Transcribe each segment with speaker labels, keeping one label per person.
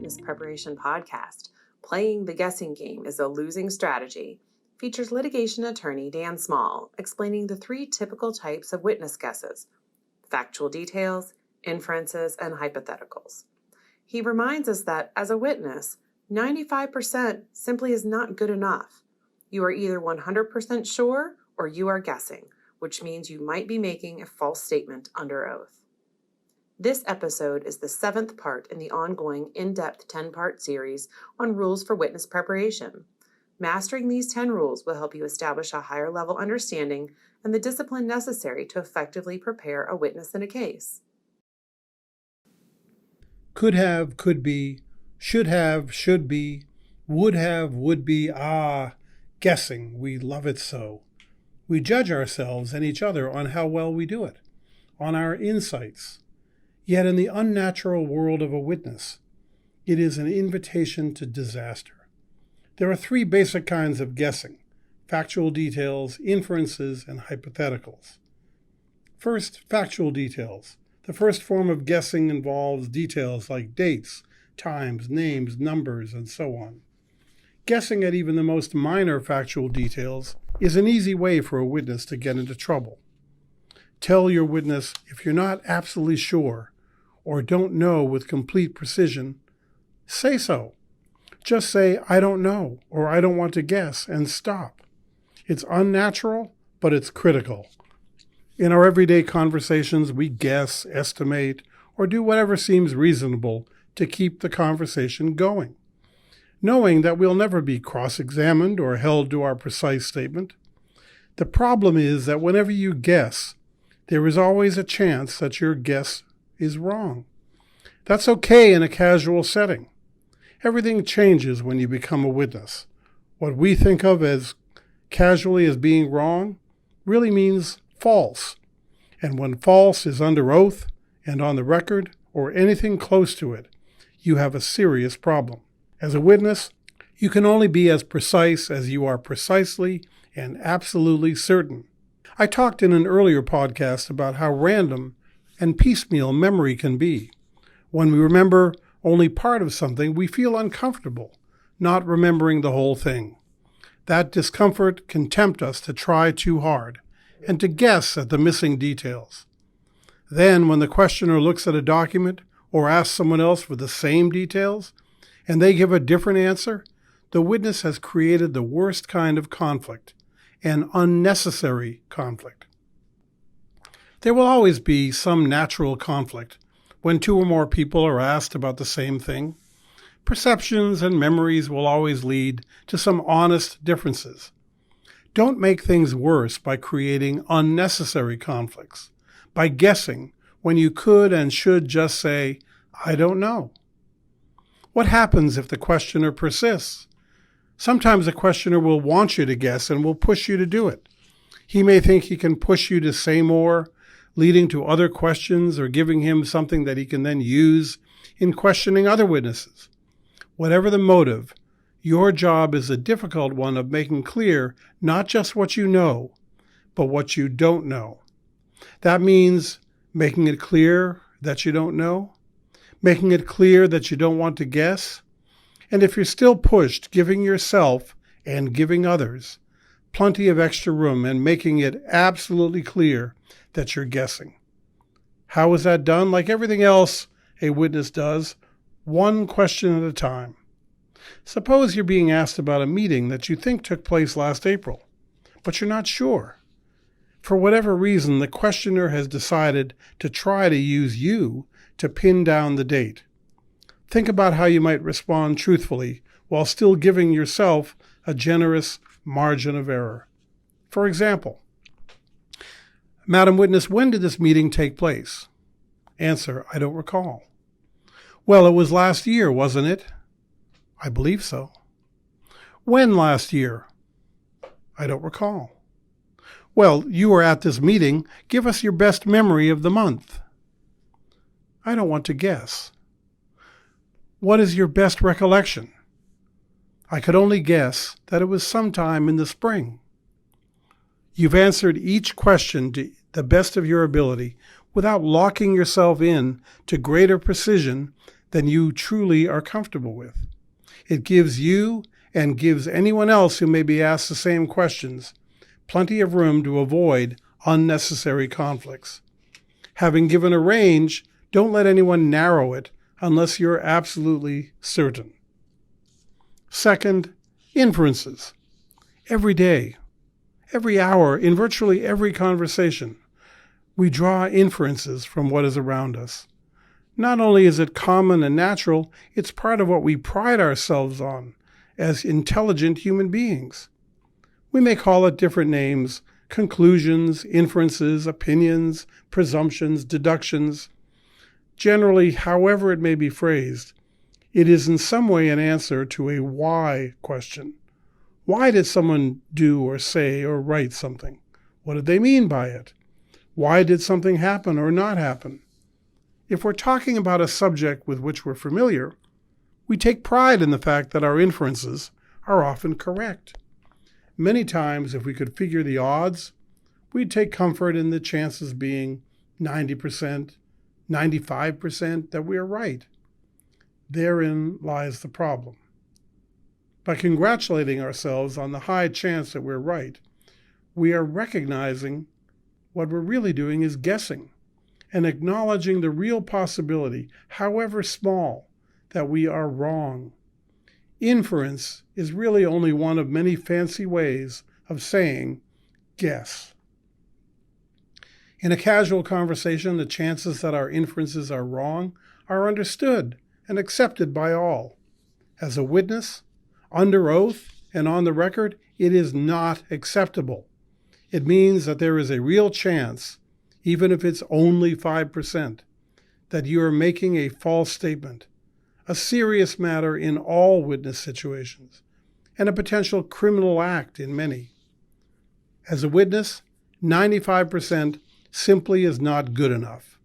Speaker 1: Witness Preparation Podcast, Playing the Guessing Game is a Losing Strategy, features litigation attorney Dan Small explaining the three typical types of witness guesses: factual details, inferences, and hypotheticals. He reminds us that, as a witness, 95% simply is not good enough. You are either 100% sure or you are guessing, which means you might be making a false statement under oath. This episode is the 7th part in the ongoing in-depth 10-part series on rules for witness preparation. Mastering these 10 rules will help you establish a higher level understanding and the discipline necessary to effectively prepare a witness in a case.
Speaker 2: Could have, could be, should have, should be, would have, would be, guessing. We love it so. We judge ourselves and each other on how well we do it, on our insights. Yet in the unnatural world of a witness, it is an invitation to disaster. There are 3 basic kinds of guessing: factual details, inferences, and hypotheticals. First, factual details. The first form of guessing involves details like dates, times, names, numbers, and so on. Guessing at even the most minor factual details is an easy way for a witness to get into trouble. Tell your witness if you're not absolutely sure or don't know with complete precision, say so. Just say, "I don't know," or "I don't want to guess," and stop. It's unnatural, but it's critical. In our everyday conversations, we guess, estimate, or do whatever seems reasonable to keep the conversation going, knowing that we'll never be cross-examined or held to our precise statement. The problem is that whenever you guess, there is always a chance that your guess is wrong. That's okay in a casual setting. Everything changes when you become a witness. What we think of as casually as being wrong really means false. And when false is under oath and on the record, or anything close to it, you have a serious problem. As a witness, you can only be as precise as you are precisely and absolutely certain. I talked in an earlier podcast about how random and piecemeal memory can be. When we remember only part of something, we feel uncomfortable, not remembering the whole thing. That discomfort can tempt us to try too hard and to guess at the missing details. Then, when the questioner looks at a document or asks someone else for the same details, and they give a different answer, the witness has created the worst kind of conflict, an unnecessary conflict. There will always be some natural conflict when 2 or more people are asked about the same thing. Perceptions and memories will always lead to some honest differences. Don't make things worse by creating unnecessary conflicts, by guessing when you could and should just say, "I don't know." What happens if the questioner persists? Sometimes the questioner will want you to guess and will push you to do it. He may think he can push you to say more, leading to other questions or giving him something that he can then use in questioning other witnesses. Whatever the motive, your job is a difficult one of making clear not just what you know, but what you don't know. That means making it clear that you don't know, making it clear that you don't want to guess, and if you're still pushed, giving yourself and giving others plenty of extra room and making it absolutely clear that you're guessing. How is that done? Like everything else a witness does, one question at a time. Suppose you're being asked about a meeting that you think took place last April, but you're not sure. For whatever reason, the questioner has decided to try to use you to pin down the date. Think about how you might respond truthfully while still giving yourself a generous margin of error. For example, "Madam Witness, when did this meeting take place?" Answer, "I don't recall." "Well, it was last year, wasn't it?" "I believe so." "When last year?" "I don't recall." "Well, you were at this meeting. Give us your best memory of the month." "I don't want to guess." "What is your best recollection?" "I could only guess that it was sometime in the spring." You've answered each question to the best of your ability without locking yourself in to greater precision than you truly are comfortable with. It gives you and gives anyone else who may be asked the same questions plenty of room to avoid unnecessary conflicts. Having given a range, don't let anyone narrow it unless you're absolutely certain. Second, inferences. Every day, every hour, in virtually every conversation, we draw inferences from what is around us. Not only is it common and natural, it's part of what we pride ourselves on as intelligent human beings. We may call it different names: conclusions, inferences, opinions, presumptions, deductions. Generally, however it may be phrased, it is in some way an answer to a why question. Why did someone do or say or write something? What did they mean by it? Why did something happen or not happen? If we're talking about a subject with which we're familiar, we take pride in the fact that our inferences are often correct. Many times, if we could figure the odds, we'd take comfort in the chances being 90%, 95% that we are right. Therein lies the problem. By congratulating ourselves on the high chance that we're right, we are recognizing what we're really doing is guessing and acknowledging the real possibility, however small, that we are wrong. Inference is really only one of many fancy ways of saying guess. In a casual conversation, the chances that our inferences are wrong are understood and accepted by all. As a witness, under oath, and on the record, it is not acceptable. It means that there is a real chance, even if it's only 5%, that you are making a false statement, a serious matter in all witness situations, and a potential criminal act in many. As a witness, 95% simply is not good enough.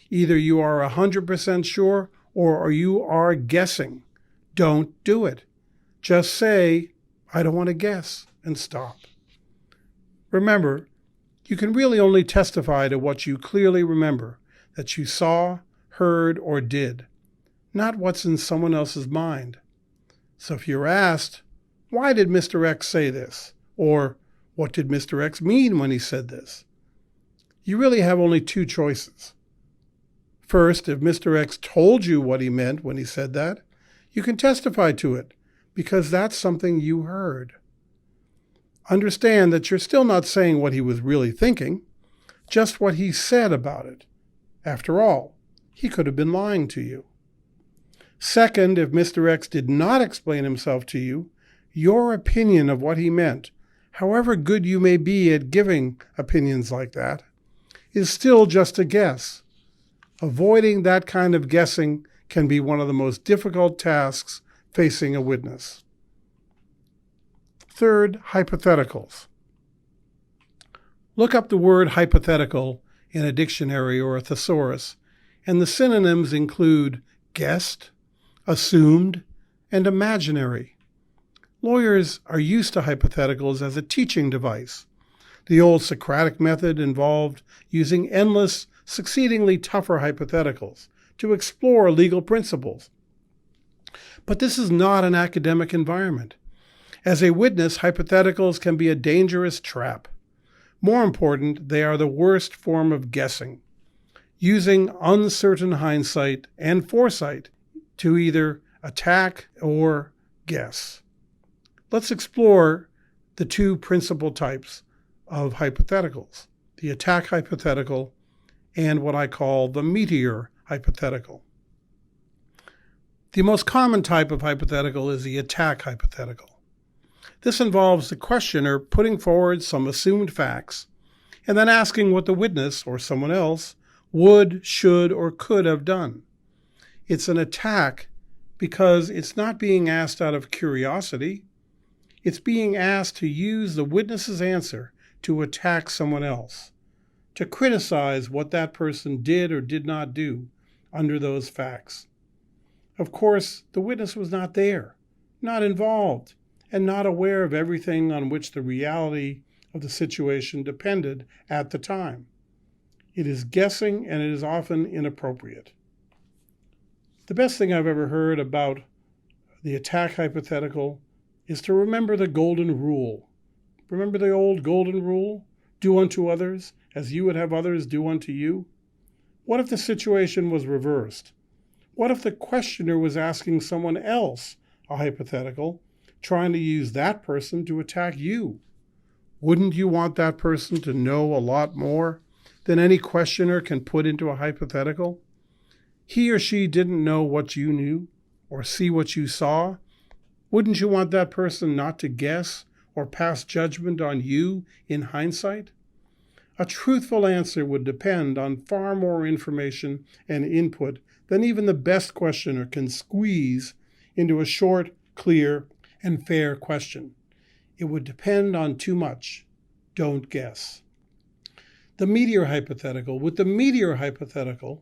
Speaker 2: Either you are 100% sure or you are guessing. Don't do it. Just say, I don't want to guess, and stop. Remember, you can really only testify to what you clearly remember that you saw, heard, or did, not what's in someone else's mind. So if you're asked, why did Mr. X say this? Or what did Mr. X mean when he said this? You really have only two choices. First, if Mr. X told you what he meant when he said that, you can testify to it because that's something you heard. Understand that you're still not saying what he was really thinking, just what he said about it. After all, he could have been lying to you. Second, if Mr. X did not explain himself to you, your opinion of what he meant, however good you may be at giving opinions like that, is still just a guess. Avoiding that kind of guessing can be one of the most difficult tasks facing a witness. Third, hypotheticals. Look up the word hypothetical in a dictionary or a thesaurus, and the synonyms include guessed, assumed, and imaginary. Lawyers are used to hypotheticals as a teaching device. The old Socratic method involved using endless, succeedingly tougher hypotheticals to explore legal principles. But this is not an academic environment. As a witness, hypotheticals can be a dangerous trap. More important, they are the worst form of guessing, using uncertain hindsight and foresight to either attack or guess. Let's explore the two principal types of hypotheticals, the attack hypothetical and what I call the meteor hypothetical. The most common type of hypothetical is the attack hypothetical. This involves the questioner putting forward some assumed facts and then asking what the witness or someone else would, should, or could have done. It's an attack because it's not being asked out of curiosity. It's being asked to use the witness's answer to attack someone else, to criticize what that person did or did not do under those facts. Of course, the witness was not there, not involved, and not aware of everything on which the reality of the situation depended at the time. It is guessing, and it is often inappropriate. The best thing I've ever heard about the attack hypothetical is to remember the golden rule. Remember the old golden rule? Do unto others as you would have others do unto you. What if the situation was reversed? What if the questioner was asking someone else a hypothetical, trying to use that person to attack you? Wouldn't you want that person to know a lot more than any questioner can put into a hypothetical? He or she didn't know what you knew or see what you saw. Wouldn't you want that person not to guess or pass judgment on you in hindsight? A truthful answer would depend on far more information and input than even the best questioner can squeeze into a short, clear, and fair question. It would depend on too much. Don't guess. The meteor hypothetical. With the meteor hypothetical,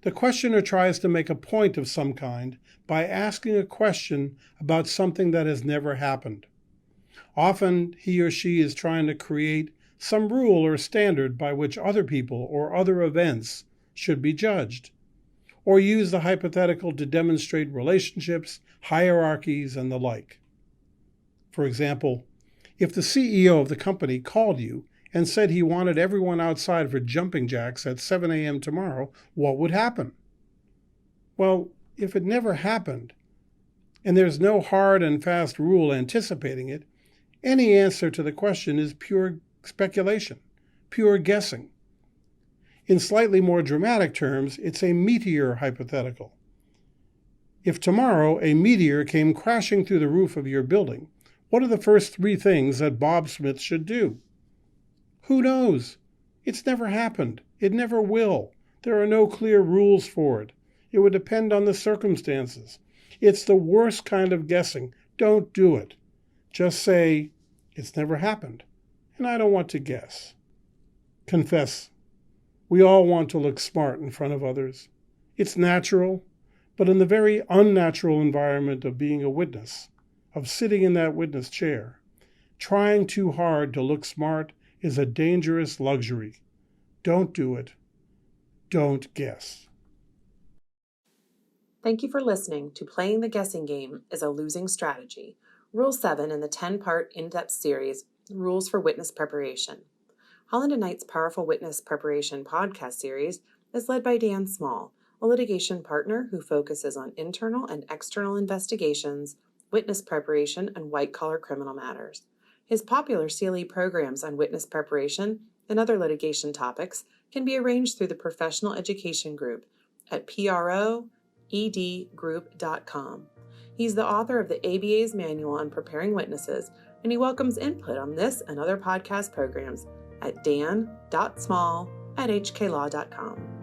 Speaker 2: the questioner tries to make a point of some kind by asking a question about something that has never happened. Often, he or she is trying to create some rule or standard by which other people or other events should be judged, or use the hypothetical to demonstrate relationships, hierarchies, and the like. For example, if the CEO of the company called you and said he wanted everyone outside for jumping jacks at 7 a.m. tomorrow, what would happen? Well, if it never happened, and there's no hard and fast rule anticipating it, any answer to the question is pure speculation, pure guessing. In slightly more dramatic terms, it's a meteor hypothetical. If tomorrow a meteor came crashing through the roof of your building, what are the first 3 things that Bob Smith should do? Who knows? It's never happened. It never will. There are no clear rules for it. It would depend on the circumstances. It's the worst kind of guessing. Don't do it. Just say, it's never happened, and I don't want to guess. Confess. We all want to look smart in front of others. It's natural, but in the very unnatural environment of being a witness, of sitting in that witness chair, trying too hard to look smart is a dangerous luxury. Don't do it. Don't guess.
Speaker 1: Thank you for listening to Playing the Guessing Game is a Losing Strategy, Rule 7 in the 10-part in-depth series, Rules for Witness Preparation. Holland Knight's Powerful Witness Preparation podcast series is led by Dan Small, a litigation partner who focuses on internal and external investigations, witness preparation, and white-collar criminal matters. His popular CLE programs on witness preparation and other litigation topics can be arranged through the Professional Education Group at proedgroup.com. He's the author of the ABA's Manual on Preparing Witnesses, and he welcomes input on this and other podcast programs at dan.small@hklaw.com.